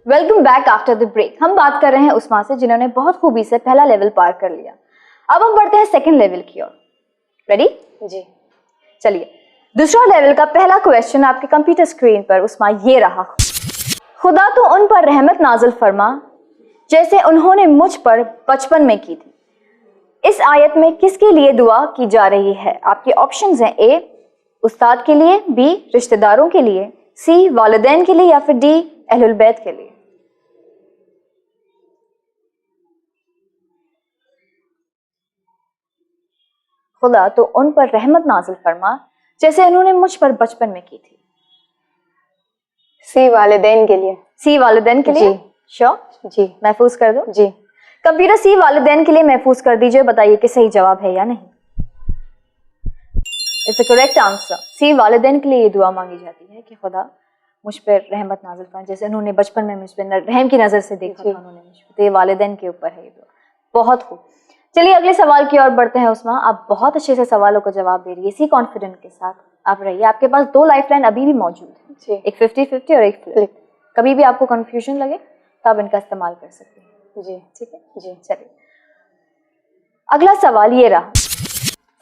Welcome back after the break. हम बात कर रहे हैं उस्मा से जिन्होंने बहुत खूबी से पहला लेवल पार कर लिया। अब हम बढ़ते हैं सेकंड लेवल की ओर। रेडी? जी। चलिए, दूसरा लेवल का पहला क्वेश्चन आपके कंप्यूटर स्क्रीन पर उस्मा ये रहा। खुदा तो उन पर रहमत नाजिल फरमा जैसे उन्होंने मुझ पर बचपन में की थी। इस आयत में किसके लिए दुआ की जा रही है? आपके ऑप्शंस हैं ए उस्ताद के लिए, बी रिश्तेदारों के लिए, सी वालिदैन के लिए या फिर डी अहलुल बैत के लिए। खुदा तो उन पर रहमत नाजिल फरमा जैसे उन्होंने मुझ पर बचपन में की थी। सी वालिदैन के लिए। सी वालिदैन के लिए? जी। श्योर? जी। महफूज कर दो। जी। कंप्यूटर सी वालिदैन के लिए महफूज कर दीजिए। बताइए कि सही जवाब है या नहीं। It's the correct answer. C वालिदैन के लिए ये दुआ मांगी जाती है कि खुदा मुझ पर रहमत नाजिल फरमा जैसे उन्होंने बचपन में मुझ पर रहम की नजर से देखा था उन्होंने मुझ पर। तो ये वालिदैन के ऊपर है ये दुआ। बहुत खूब। चलिए अगले सवाल की ओर बढ़ते हैं उस्मा। आप बहुत अच्छे से सवालों को जवाब दे रही है। इसी कॉन्फिडेंट के साथ आप रहिए। आपके पास 2 लाइफलाइन अभी भी मौजूद है, एक 50-50 और एक फ्लिप। कभी भी आपको कंफ्यूजन लगे तो आप इनका इस्तेमाल कर सकते हैं। जी। ठीक है जी। चलिए अगला सवाल ये रहा।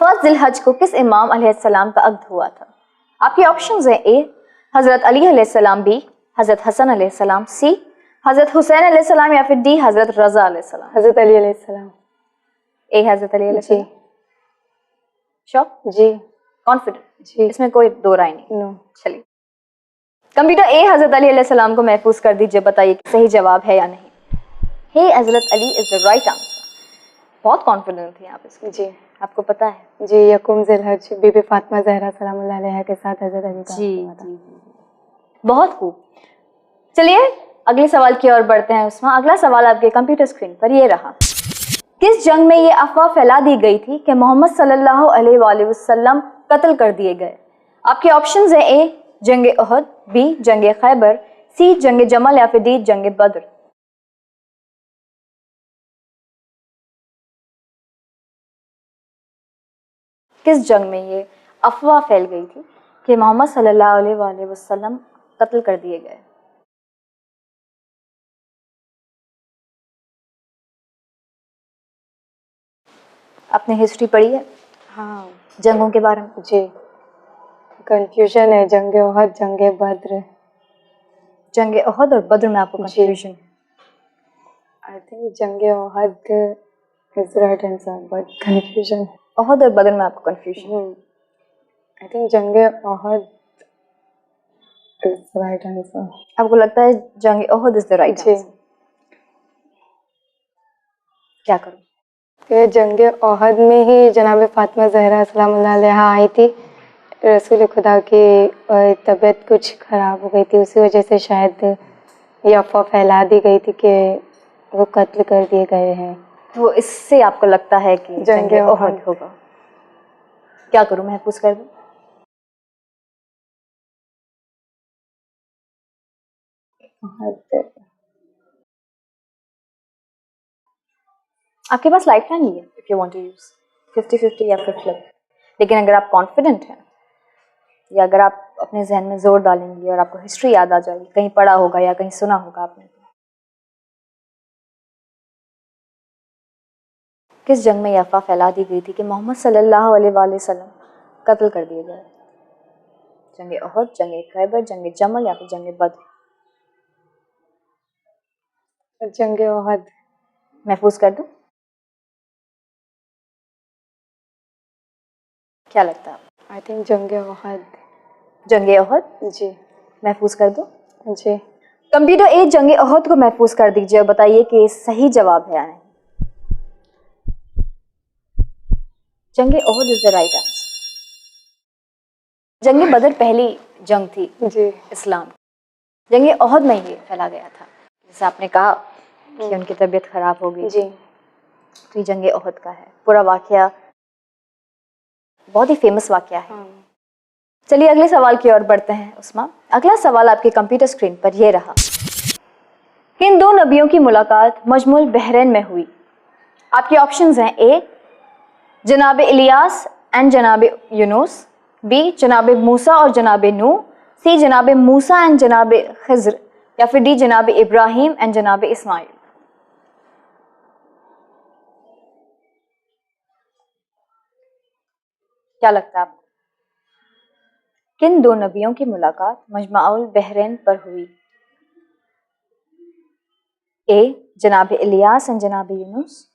फर्स्ट जिलहज को किस इमाम अलैहिस्सलाम का अक़्द हुआ था? आपके ऑप्शंस हैं ए हजरत अली अलैहिस्सलाम, बी हजरत हसन अलैहिस्सलाम, सी हजरत हुसैन अलैहिस्सलाम या फिर डी हजरत रजा अलैहिस्सलाम। हजरत अली अलैहिस्सलाम। ए हजरत अली अलैहिस्सलाम। श्योर? जी। कॉन्फिडेंट? जी। इसमें कोई दो राय नहीं? नो। चलिए कंप्यूटर ए हजरत अली अलैहिस्सलाम को महफूज कर दीजिए। बताइए कि सही जवाब है या नहीं। हे हजरत Ali is the right answer. बहुत कॉन्फिडेंट थी आप इसमें। जी। आपको पता है? जी। यकुम जिलहज बीबी फातिमा ज़हरा सलामुल्लाह अलैहा के साथ हजरत अली का जी हुआ था। जी। बहुत खूब। चलिए अगले सवाल की ओर बढ़ते हैं उस्मा। अगला सवाल आपके कंप्यूटर स्क्रीन पर ये रहा। किस जंग में ये अफवाह फैला दी गई थी कि मोहम्मद सल्लल्लाहु अलैहि वसल्लम कत्ल कर दिए गए? आपके ऑप्शंस हैं ए जंग उहद, बी जंग खैबर, सी जंग जमल या फिर डी जंग बद्र। किस जंग में ये अफवाह फैल गई थी कि मोहम्मद सल्लल्लाहु अलैहि वसल्लम कत्ल कर दिए गए? आपने हिस्ट्री पढ़ी है? हाँ। जंगों के बारे में? जी। कंफ्यूजन है जंग उहद जंग बद्र। जंग उहद और बद्र में आपको कंफ्यूजन है? आई थिंक जंग Uhud is right answer but confusion. Uhud और बद्र में आपको कंफ्यूजन? आई थिंक जंग उहद इज राइट आंसर। आपको लगता है जंग Uhud is the right answer? क्या करूं? कि जंग उहद में ही जनाब फातिमा ज़हरा सलामुल्लाह अलैहा आई थी। रसूल खुदा की तबीयत कुछ ख़राब हो गई थी, उसी वजह से शायद ये अफवाह फैला दी गई थी कि वो कत्ल कर दिए गए हैं। तो इससे आपको लगता है कि जंग उहद होगा? क्या करूं, महफूज कर दूं? आपके पास लाइफ लाइन ही है if you want to use 50-50 या फिर फ्लिप। लेकिन अगर आप कॉन्फिडेंट हैं या अगर आप अपने जहन में जोर डालेंगी और आपको हिस्ट्री याद आ जाएगी, कहीं पढ़ा होगा या कहीं सुना होगा आपने, किस जंग में यह अफवाह फैला दी गई थी कि मोहम्मद सल्लल्लाहु अलैहि वसल्लम कत्ल कर दिए गए? जंग उहद, जंग खैबर, जंग जमल या फिर जंग बद्र? जंग उहद। महफूज कर दूं? क्या लगता है? आई थिंक जंग उहद। जंग उहद? जी। महफूज कर दूं? जी। कंप्यूटर ए जंग उहद को महफूज कर दीजिए और बताइए कि सही जवाब है या नहीं। जंग Uhud is the right answer. जंग बदर पहली जंग थी जी इस्लाम। जंग उहद में ये फैला गया था, जैसे आपने कहा कि उनकी तबीयत खराब हो गई जी। तो ये जंग उहद का है। पूरा वाकया बहुत ही फेमस वाकया है। चलिए अगले सवाल की ओर बढ़ते हैं उस्मा। अगला सवाल आपके कंप्यूटर स्क्रीन पर यह रहा। किन 2 नबियों की मुलाकात मजमुल बहरैन में हुई? आपके ऑप्शंस हैं ए जनाब इलियास एंड जनाब यूनुस, बी जनाब मूसा और जनाब नूह, सी जनाब मूसा एंड जनाब खिज़्र या फिर डी जनाब इब्राहिम एंड जनाब इस्माइल? क्या लगता है आपको किन दो नबियों की मुलाकात मजमाउल बहरैन पर हुई? ए जनाब इलियास एंड जनाब यूनुस,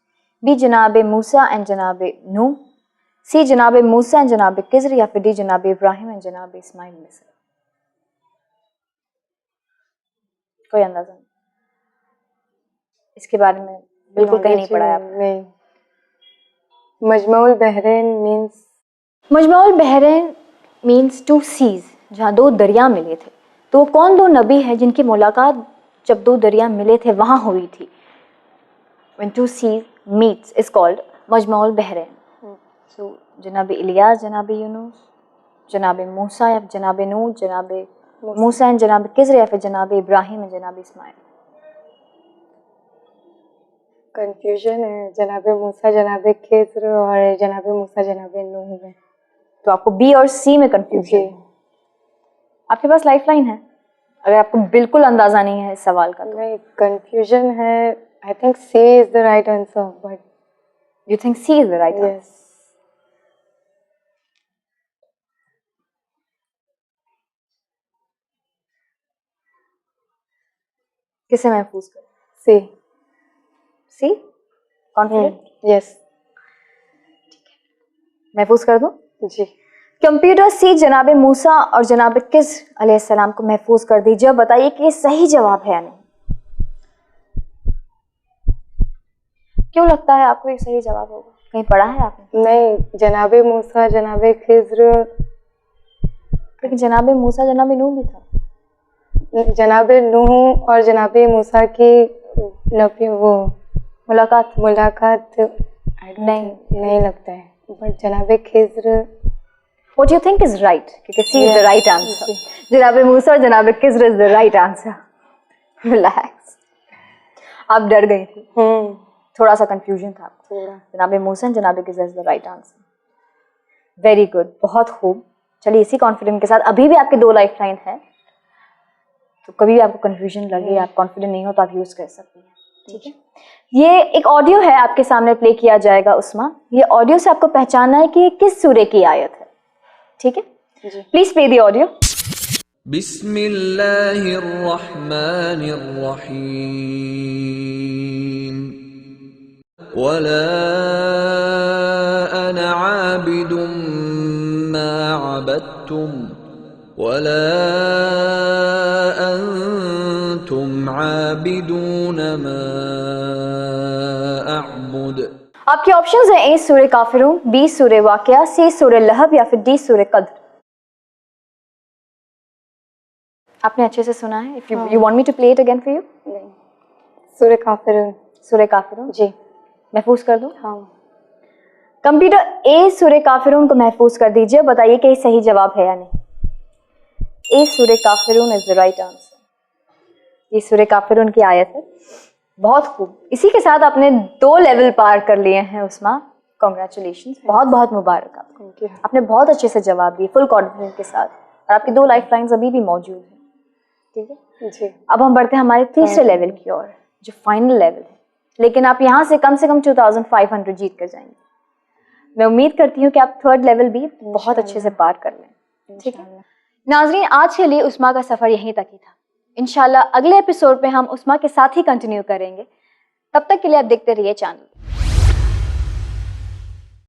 बी जनाब मूसा एंड जनाब नूह, सी जनाब मूसा एंड जनाब किज़र, या फिर डी जनाब इब्राहिम एंड जनाब इस्माइल में से? कोई अंदाजा नहीं? इसके बारे में बिल्कुल कहीं नहीं पढ़ा है आपने? नहीं। मजमाउल बहरैन मीन्स, मजमाउल बहरैन मीन्स टू सीज, जहाँ दो दरिया मिले थे। तो कौन दो नबी है जिनकी मुलाकात जब दो दरिया मिले थे वहाँ हुई थी? When two seas meets is called मजमाउल Bahrain. So जनाब इलियास, जनाब यूनुस, जनाब मूसा या जनाब नूह, जनाब मूसा एंड जनाब किज़र, या फिर जनाब इब्राहिम एंड जनाब इस्माइल? कंफ्यूजन है जनाब मूसा जनाब खिज़र और जनाब मूसा जनाब नूह में। तो आपको बी और सी में कंफ्यूजन है। आपके पास लाइफलाइन है अगर आपको बिल्कुल अंदाजा नहीं है इस सवाल का? नहीं, कंफ्यूजन है। I think C is the right answer, but you think C is the right answer? Yes. किसे महफूज कर? सी। C confident? यस। महफूज कर दूं? जी। कंप्यूटर सी जनाब मूसा और जनाब किज़र अलैहिस्सलाम को महफूज कर दीजिए। बताइए कि ये सही जवाब है या नहीं। क्यों लगता है आपको ये सही जवाब होगा? कहीं पढ़ा है आपने? नहीं, जनाब मूसा जनाब खिज़र, लेकिन जनाब मूसा जनाब नूह भी था। जनाब नूह और जनाब मूसा की नबी वो मुलाकात नहीं लगता है, बट जनाब Khizar. What do you think is right? क्योंकि C is the right answer. जनाब मूसा और जनाब किज़र is the right answer. Relax. आप डर गई थी। थोड़ा सा कंफ्यूजन था आपको। जनाब मूसा और जनाब किज़र is the right answer. Very good. बहुत खूब। चलिए इसी कॉन्फिडेंस के साथ अभी भी आपके दो लाइफ लाइन है, तो कभी भी आपको कंफ्यूजन लगे, आप कॉन्फिडेंट नहीं हो तो आप यूज कर सकती हैं। ठीक है, ये एक ऑडियो है आपके सामने प्ले किया जाएगा उस्मा। ये ऑडियो से आपको पहचानना है कि ये किस सूरे की आयत है। ठीक है, प्लीज प्ले द ऑडियो। बिस्मिल्लाहिर्रहमानिर्रहीम वला अना आबिदुम मा अबदतुम वला अंतुम आबिदून मा अअबुद। आपके ऑप्शंस हैं ए सूरे काफिरून, बी सूरे वाक़िया, सी सूरे लहब, या फिर डी सूरे कद्र। आपने अच्छे से सुना है? If you want me to play it again for you? नहीं, सूरे काफिरून। सूरे काफिरून जी महफूज कर दूं? हाँ। कंप्यूटर ए सूरे काफिरून को महफूज कर दीजिए। बताइए कि सही जवाब है या नहीं। ए सूरे काफिरून इज द राइट आंसर। ये सूरे काफिरून की आयत है। बहुत खूब। इसी के साथ आपने 2 लेवल पार कर लिए हैं उस्मा। कॉन्ग्रेचुलेशन, बहुत बहुत मुबारक आपको। आपने बहुत अच्छे से जवाब दिए फुल कॉन्फिडेंस के साथ, और आपकी 2 लाइफ लाइन्स अभी भी मौजूद हैं। ठीक है जी। अब हम बढ़ते हैं हमारे तीसरे लेवल की ओर, जो फाइनल लेवल है। लेकिन आप यहाँ से कम 2500 जीत कर जाएंगे। मैं उम्मीद करती हूँ कि आप 3rd लेवल भी बहुत अच्छे से पार कर लें। ठीक है नाजरीन, आज के लिए उस्मा का सफर यहीं तक ही था। इंशाल्लाह अगले एपिसोड पे हम उस्मा के साथ ही कंटिन्यू करेंगे। तब तक के लिए आप देखते रहिए चैनल।